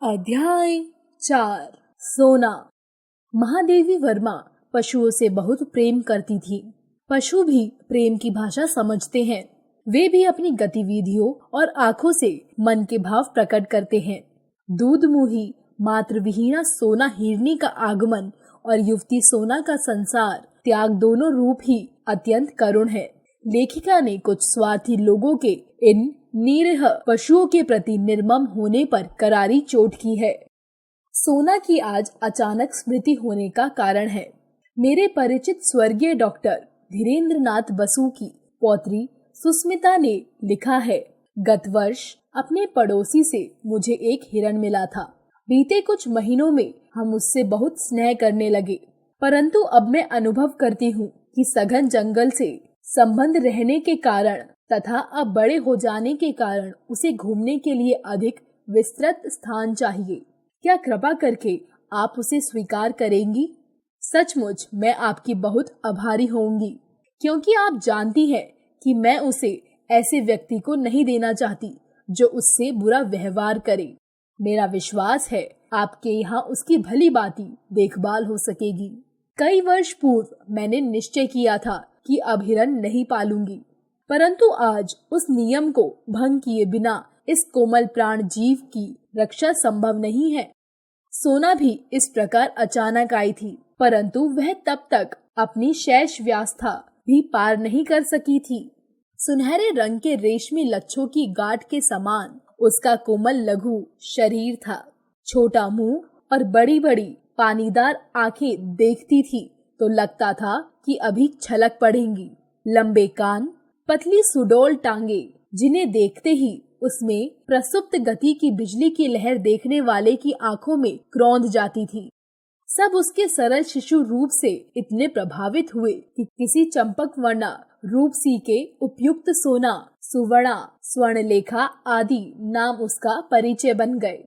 अध्याय 4। सोना। महादेवी वर्मा पशुओं से बहुत प्रेम करती थी। पशु भी प्रेम की भाषा समझते हैं। वे भी अपनी गतिविधियों और आंखों से मन के भाव प्रकट करते हैं। दूध मुही मातृविहीना सोना हिरनी का आगमन और युवती सोना का संसार त्याग दोनों रूप ही अत्यंत करुण है। लेखिका ने कुछ स्वार्थी लोगों के इन निरीह पशुओं के प्रति निर्मम होने पर करारी चोट की है। सोना की आज अचानक स्मृति होने का कारण है। मेरे परिचित स्वर्गीय डॉक्टर धीरेन्द्रनाथ बसु की पौत्री सुस्मिता ने लिखा है, गत वर्ष अपने पड़ोसी से मुझे एक हिरण मिला था। बीते कुछ महीनों में हम उससे बहुत स्नेह करने लगे, परंतु अब मैं अनुभव करती हूँ कि सघन जंगल से संबंध रहने के कारण तथा अब बड़े हो जाने के कारण उसे घूमने के लिए अधिक विस्तृत स्थान चाहिए। क्या कृपा करके आप उसे स्वीकार करेंगी? सचमुच मैं आपकी बहुत आभारी होंगी, क्योंकि आप जानती हैं कि मैं उसे ऐसे व्यक्ति को नहीं देना चाहती जो उससे बुरा व्यवहार करे। मेरा विश्वास है आपके यहाँ उसकी भली भांति देखभाल हो सकेगी। कई वर्ष पूर्व मैंने निश्चय किया था कि अब हिरण नहीं पालूंगी, परंतु आज उस नियम को भंग किए बिना इस कोमल प्राण जीव की रक्षा संभव नहीं है। सोना भी इस प्रकार अचानक आई थी, परंतु वह तब तक अपनी शैश व्यवस्था भी पार नहीं कर सकी थी। सुनहरे रंग के रेशमी लच्छों की गांठ के समान उसका कोमल लघु शरीर था। छोटा मुंह और बड़ी बड़ी पानीदार आंखें देखती थी तो लगता था कि अभी छलक पड़ेंगी। लंबे कान, पतली सुडौल टांगे, जिन्हें देखते ही उसमें प्रसुप्त गति की बिजली की लहर देखने वाले की आंखों में क्रोंद जाती थी। सब उसके सरल शिशु रूप से इतने प्रभावित हुए कि किसी चंपक वर्णा रूपसी के उपयुक्त सोना, सुवर्णा, स्वर्णलेखा आदि नाम उसका परिचय बन गए।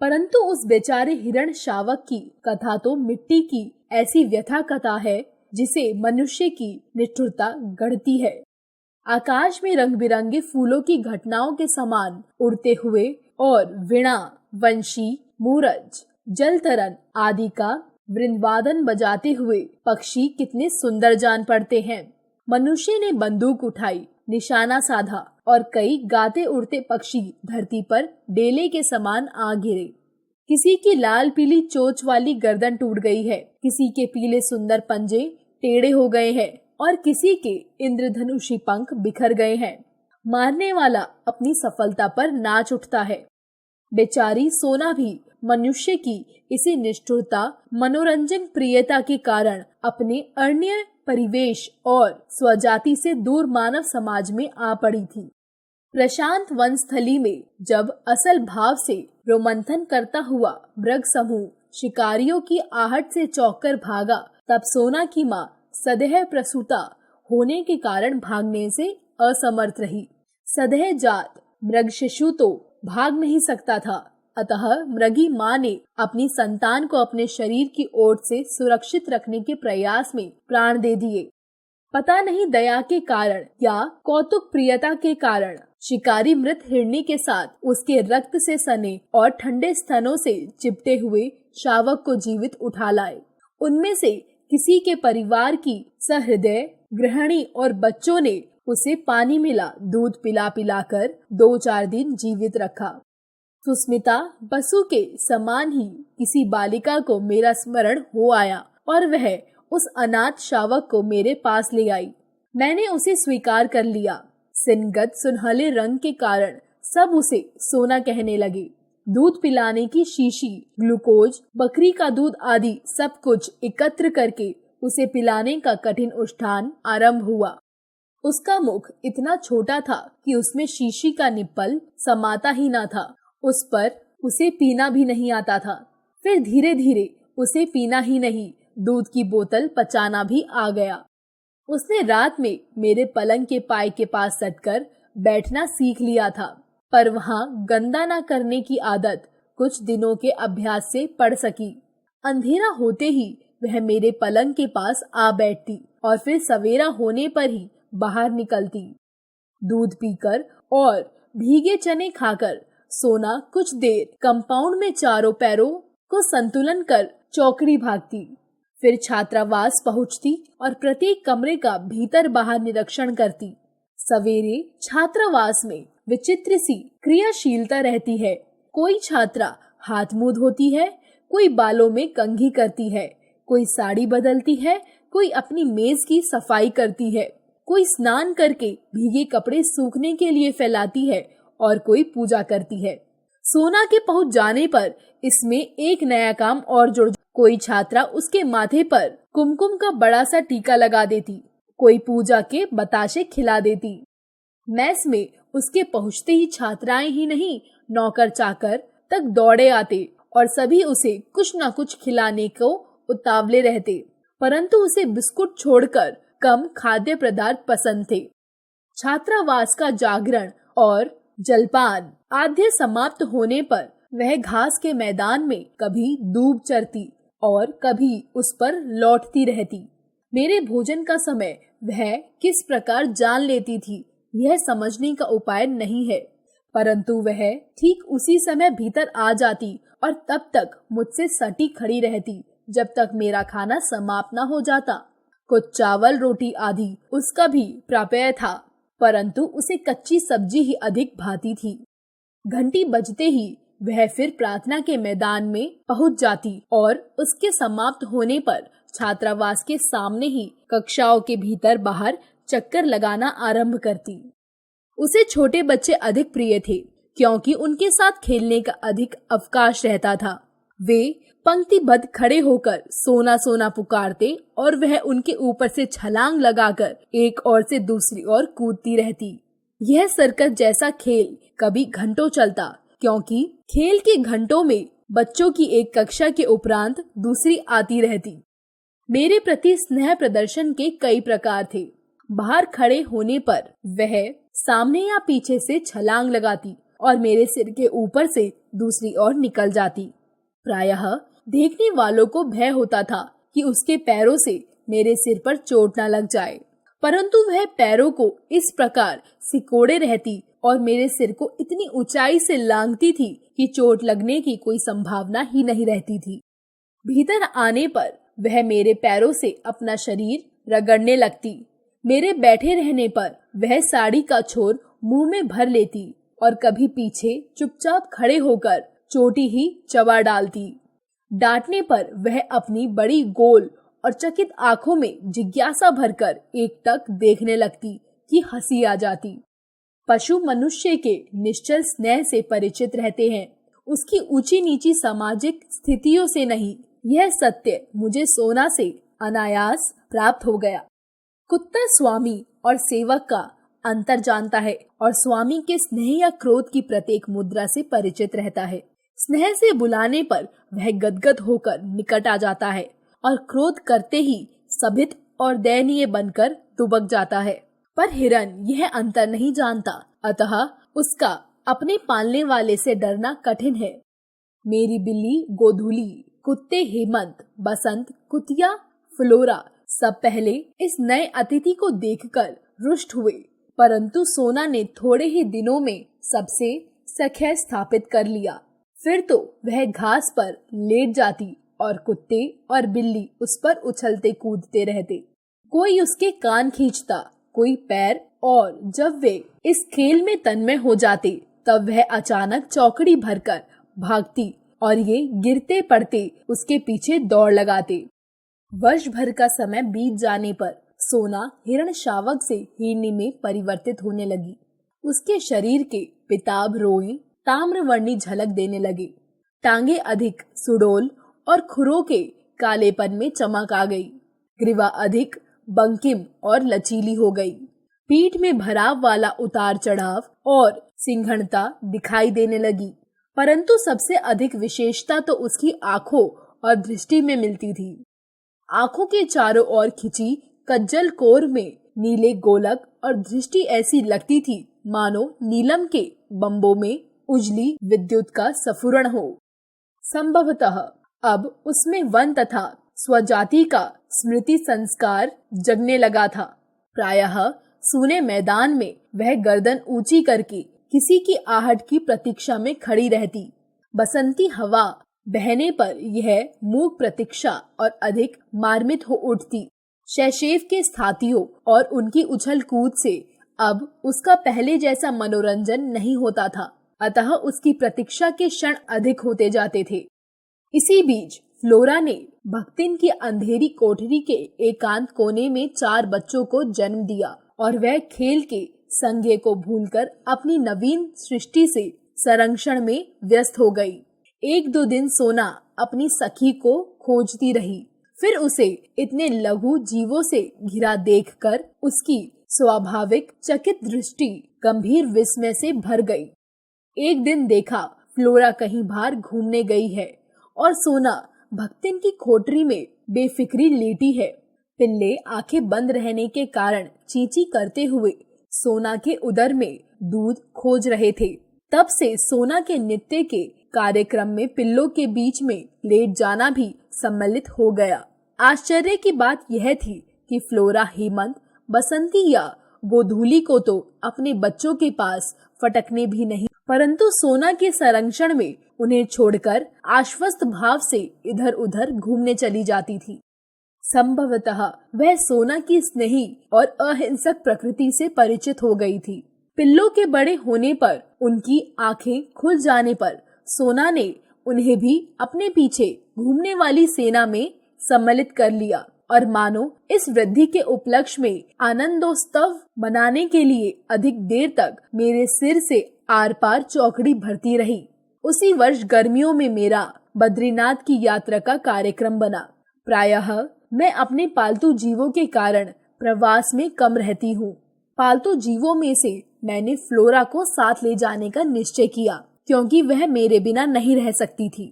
परंतु उस बेचारे हिरण शावक की कथा तो मिट्टी की ऐसी व्यथा कथा है जिसे मनुष्य की निष्ठुरता गढ़ती है। आकाश में रंग बिरंगे फूलों की घटनाओं के समान उड़ते हुए और वीणा, वंशी, मूरज, जलतरन आदि का वृंदवादन बजाते हुए पक्षी कितने सुंदर जान पड़ते हैं। मनुष्य ने बंदूक उठाई, निशाना साधा और कई गाते उड़ते पक्षी धरती पर डेले के समान आ गिरे। किसी की लाल पीली चोंच वाली गर्दन टूट गई है, किसी के पीले सुंदर पंजे टेढ़े हो गए हैं और किसी के इंद्रधनुषी पंख बिखर गए हैं। मारने वाला अपनी सफलता पर नाच उठता है। बेचारी सोना भी मनुष्य की इसी निष्ठुरता, मनोरंजन प्रियता के कारण अपने अरण्य परिवेश और स्वजाति से दूर मानव समाज में आ पड़ी थी। प्रशांत वनस्थली में जब असल भाव से रोमंथन करता हुआ मृग समूह शिकारियों की आहट से चौंककर भागा, तब सोना की माँ सदैह प्रसूता होने के कारण भागने से असमर्थ रही। सदैह जात मृग शिशु तो भाग नहीं सकता था, अतः मृगी माँ ने अपनी संतान को अपने शरीर की ओट से सुरक्षित रखने के प्रयास में प्राण दे दिए। पता नहीं दया के कारण या कौतुक प्रियता के कारण शिकारी मृत हिरनी के साथ उसके रक्त से सने और ठंडे स्तनों से चिपटे हुए शावक को जीवित उठा लाए। उनमें से किसी के परिवार की सहृदय गृहिणी और बच्चों ने उसे पानी मिला दूध पिला पिलाकर 2-4 दिन जीवित रखा। सुस्मिता बसु के समान ही किसी बालिका को मेरा स्मरण हो आया और वह उस अनाथ शावक को मेरे पास ले आई। मैंने उसे स्वीकार कर लिया। सिनगत सुनहले रंग के कारण सब उसे सोना कहने लगे। दूध पिलाने की शीशी, ग्लूकोज, बकरी का दूध आदि सब कुछ एकत्र करके उसे पिलाने का कठिन अनुष्ठान आरंभ हुआ। उसका मुख इतना छोटा था कि उसमें शीशी का निप्पल समाता ही न था। उस पर उसे पीना भी नहीं आता था। फिर धीरे धीरे उसे पीना ही नहीं, दूध की बोतल पचाना भी आ गया। उसने रात में मेरे पलंग के पाय के पास सटकर बैठना सीख लिया था, पर वहाँ गंदा न करने की आदत कुछ दिनों के अभ्यास से पड़ सकी। अंधेरा होते ही वह मेरे पलंग के पास आ बैठती और फिर सवेरा होने पर ही बाहर निकलती। दूध पीकर और भीगे चने खाकर सोना कुछ देर कंपाउंड में चारों पैरों को संतुलन कर चौकड़ी भागती, फिर छात्रावास पहुंचती और प्रत्येक कमरे का भीतर बाहर निरीक्षण करती। सवेरे छात्रावास में विचित्र सी क्रियाशीलता रहती है। कोई छात्रा हाथ मुंह धोती है, कोई बालों में कंघी करती है, कोई साड़ी बदलती है, कोई अपनी मेज की सफाई करती है, कोई स्नान करके भीगे कपड़े सूखने के लिए फैलाती है और कोई पूजा करती है। सोना के पहुंच जाने पर इसमें एक नया काम और जुड़, कोई छात्रा उसके माथे पर कुमकुम का बड़ा सा टीका लगा देती, कोई पूजा के बताशे खिला देती। मैस में उसके पहुंचते ही छात्राएं ही नहीं, नौकर चाकर तक दौड़े आते और सभी उसे कुछ न कुछ खिलाने को उतावले रहते, परंतु उसे बिस्कुट छोड़कर कम खाद्य पदार्थ पसंद थे। छात्रावास का जागरण और जलपान आद्य समाप्त होने पर वह घास के मैदान में कभी दूब चरती और कभी उस पर लौटती रहती। मेरे भोजन का समय वह किस प्रकार जान लेती थी यह समझने का उपाय नहीं है, परंतु वह ठीक उसी समय भीतर आ जाती और तब तक मुझसे सटी खड़ी रहती जब तक मेरा खाना समाप्त न हो जाता। कुछ चावल रोटी आदि उसका भी प्राप्य था, परंतु उसे कच्ची सब्जी ही अधिक भाती थी। घंटी बजते ही वह फिर प्रार्थना के मैदान में पहुंच जाती और उसके समाप्त होने पर छात्रावास के सामने ही कक्षाओं के भीतर बाहर चक्कर लगाना आरंभ करती। उसे छोटे बच्चे अधिक प्रिय थे क्योंकि उनके साथ खेलने का अधिक अवकाश रहता था। वे पंक्तिबद्ध खड़े होकर सोना सोना पुकारते और वह उनके ऊपर से छलांग लगाकर एक ओर से दूसरी ओर कूदती रहती। यह सर्कस जैसा खेल कभी घंटों चलता, क्योंकि खेल के घंटों में बच्चों की एक कक्षा के उपरांत दूसरी आती रहती। मेरे प्रति स्नेह प्रदर्शन के कई प्रकार थे। बाहर खड़े होने पर वह सामने या पीछे से छलांग लगाती और मेरे सिर के ऊपर से दूसरी ओर निकल जाती। प्रायः देखने वालों को भय होता था कि उसके पैरों से मेरे सिर पर चोट न लग जाए, परंतु वह पैरों को इस प्रकार सिकोड़े रहती और मेरे सिर को इतनी ऊंचाई से लांघती थी कि चोट लगने की कोई संभावना ही नहीं रहती थी। भीतर आने पर वह मेरे पैरों से अपना शरीर रगड़ने लगती। मेरे बैठे रहने पर वह साड़ी का छोर मुंह में भर लेती और कभी पीछे चुपचाप खड़े होकर चोटी ही चबा डालती। डांटने पर वह अपनी बड़ी गोल और चकित आंखों में जिज्ञासा भरकर एकटक देखने लगती कि हंसी आ जाती। पशु मनुष्य के निश्चल स्नेह से परिचित रहते हैं, उसकी ऊंची नीची सामाजिक स्थितियों से नहीं। यह सत्य मुझे सोना से अनायास प्राप्त हो गया। कुत्ता स्वामी और सेवक का अंतर जानता है और स्वामी के स्नेह या क्रोध की प्रत्येक मुद्रा से परिचित रहता है। स्नेह से बुलाने पर वह गदगद होकर निकट आ जाता है और क्रोध करते ही सभित और दयनीय बनकर दुबक जाता है। पर हिरन यह अंतर नहीं जानता, अतः उसका अपने पालने वाले से डरना कठिन है। मेरी बिल्ली गोधूली, कुत्ते हेमंत, बसंत, कुतिया, फ्लोरा सब पहले इस नए अतिथि को देखकर रुष्ट हुए, परंतु सोना ने थोड़े ही दिनों में सबसे सख्य स्थापित कर लिया। फिर तो वह घास पर लेट जाती और कुत्ते और बिल्ली उस पर उछलते कूदते रहते। कोई उसके कान खींचता, कोई पैर, और जब वे इस खेल में तन्मय हो जाते तब वह अचानक चौकड़ी भरकर भागती और ये गिरते पड़ते उसके पीछे दौड़ लगाते। वर्ष भर का समय बीत जाने पर सोना हिरण शावक से हिरनी में परिवर्तित होने लगी। उसके शरीर के पिताभ रोए ताम्रवर्णी झलक देने लगे। टांगे अधिक सुडौल और खुरों के कालेपन में चमक आ गई। ग्रीवा अधिक बंकिम और लचीली हो गई। पीठ में भराव वाला उतार चढ़ाव और सिंघनता दिखाई देने लगी, परंतु सबसे अधिक विशेषता तो उसकी आंखों और दृष्टि में मिलती थी। आंखों के चारों ओर खिंची कज्जल कोर में नीले गोलक और दृष्टि ऐसी लगती थी मानो नीलम के बम्बों में उजली विद्युत का स्फुरण हो। संभवतः अब उसमें वन तथा स्वजाति का स्मृति संस्कार जगने लगा था। प्रायः सूने मैदान में वह गर्दन ऊंची करके किसी की आहट की प्रतीक्षा में खड़ी रहती। बसंती हवा बहने पर यह मूक प्रतीक्षा और अधिक मार्मित हो उठती। शैशव के साथियों और उनकी उछल कूद से अब उसका पहले जैसा मनोरंजन नहीं होता था, अतः उसकी प्रतीक्षा के क्षण अधिक होते जाते थे। इसी बीच फ्लोरा ने भक्तिन की अंधेरी कोठरी के एकांत कोने में 4 बच्चों को जन्म दिया और वह खेल के संज्ञे को भूलकर अपनी नवीन सृष्टि से संरक्षण में व्यस्त हो गई। 1-2 दिन सोना अपनी सखी को खोजती रही, फिर उसे इतने लघु जीवों से घिरा देखकर उसकी स्वाभाविक चकित दृष्टि गंभीर विस्मय से भर गई। एक दिन देखा फ्लोरा कहीं बाहर घूमने गई है और सोना भक्तिन की कोठरी में बेफिक्री लेटी है। पिल्ले आंखें बंद रहने के कारण चींची करते हुए सोना के उदर में दूध खोज रहे थे। तब से सोना के नित्य के कार्यक्रम में पिल्लों के बीच में लेट जाना भी सम्मिलित हो गया। आश्चर्य की बात यह थी कि फ्लोरा हेमंत, बसंती या गोधूली को तो अपने बच्चों के पास फटकने भी नहीं, परंतु सोना के संरक्षण में उन्हें छोड़कर आश्वस्त भाव से इधर उधर घूमने चली जाती थी। संभवतः वह सोना की स्नेही और अहिंसक प्रकृति से परिचित हो गई थी। पिल्लों के बड़े होने पर, उनकी आंखें खुल जाने पर सोना ने उन्हें भी अपने पीछे घूमने वाली सेना में सम्मिलित कर लिया और मानो इस वृद्धि के उपलक्ष्य में आनंदोत्सव मनाने के लिए अधिक देर तक मेरे सिर से आर पार चौकड़ी भरती रही। उसी वर्ष गर्मियों में मेरा बद्रीनाथ की यात्रा का कार्यक्रम बना। प्रायः मैं अपने पालतू जीवों के कारण प्रवास में कम रहती हूँ। पालतू जीवों में से मैंने फ्लोरा को साथ ले जाने का निश्चय किया, क्योंकि वह मेरे बिना नहीं रह सकती थी।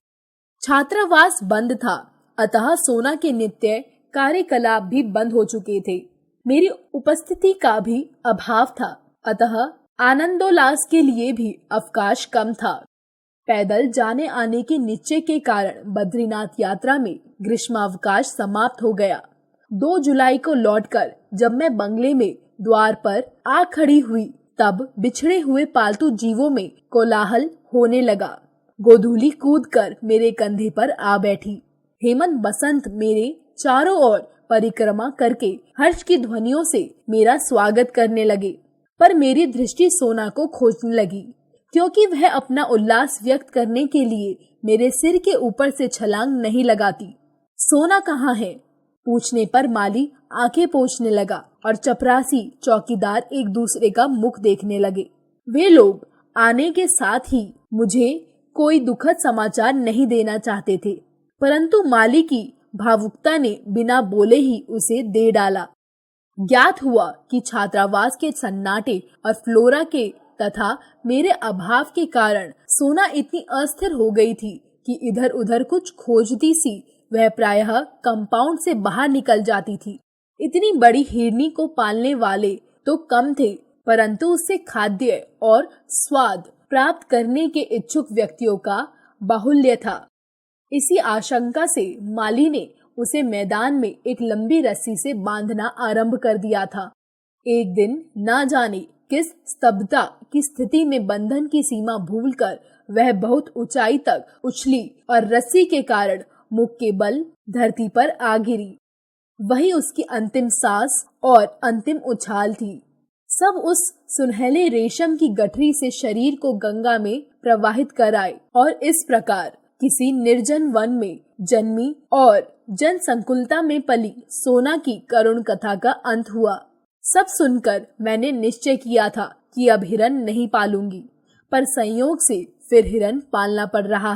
छात्रावास बंद था, अतः सोना के नित्य कार्यकलाप भी बंद हो चुके थे। मेरी उपस्थिति का भी अभाव था, अतः आनंदोल्लास के लिए भी अवकाश कम था। पैदल जाने आने के निश्चय के कारण बद्रीनाथ यात्रा में ग्रीष्मावकाश समाप्त हो गया। 2 जुलाई को लौटकर जब मैं बंगले में द्वार पर आ खड़ी हुई, तब बिछड़े हुए पालतू जीवों में कोलाहल होने लगा। गोधूली कूदकर मेरे कंधे पर आ बैठी। हेमंत, बसंत मेरे चारों ओर परिक्रमा करके हर्ष की ध्वनियों से मेरा स्वागत करने लगे, पर मेरी दृष्टि सोना को खोजने लगी, क्योंकि वह अपना उल्लास व्यक्त करने के लिए मेरे सिर के ऊपर से छलांग नहीं लगाती। सोना कहाँ है? पूछने पर माली आंखें पोंछने लगा और चपरासी चौकीदार एक दूसरे का मुख देखने लगे। वे लोग आने के साथ ही मुझे कोई दुखद समाचार नहीं देना चाहते थे, परंतु माली की भावुकता ने बिना बोले ही उसे दे डाला। ज्ञात हुआ कि छात्रावास के सन्नाटे और फ्लोरा के तथा मेरे अभाव के कारण सोना इतनी अस्थिर हो गई थी कि इधर उधर कुछ खोजती सी वह प्रायः कंपाउंड से बाहर निकल जाती थी। इतनी बड़ी हिरनी को पालने वाले तो कम थे, परंतु उससे खाद्य और स्वाद प्राप्त करने के इच्छुक व्यक्तियों का बाहुल्य था। इसी आशंका से माली ने उसे मैदान में एक लंबी रस्सी से बांधना आरंभ कर दिया था। एक दिन ना जाने किस स्तब्धता की स्थिति में बंधन की सीमा भूलकर वह बहुत ऊंचाई तक उछली और रस्सी के कारण मुख के बल धरती पर आ गिरी। वही उसकी अंतिम सांस और अंतिम उछाल थी। सब उस सुनहले रेशम की गठरी से शरीर को गंगा में प्रवाहित कराए और इस प्रकार किसी निर्जन वन में जन्मी और जनसंकुलता में पली सोना की करुण कथा का अंत हुआ। सब सुनकर मैंने निश्चय किया था कि अब हिरन नहीं पालूंगी, पर संयोग से फिर हिरन पालना पड़ रहा।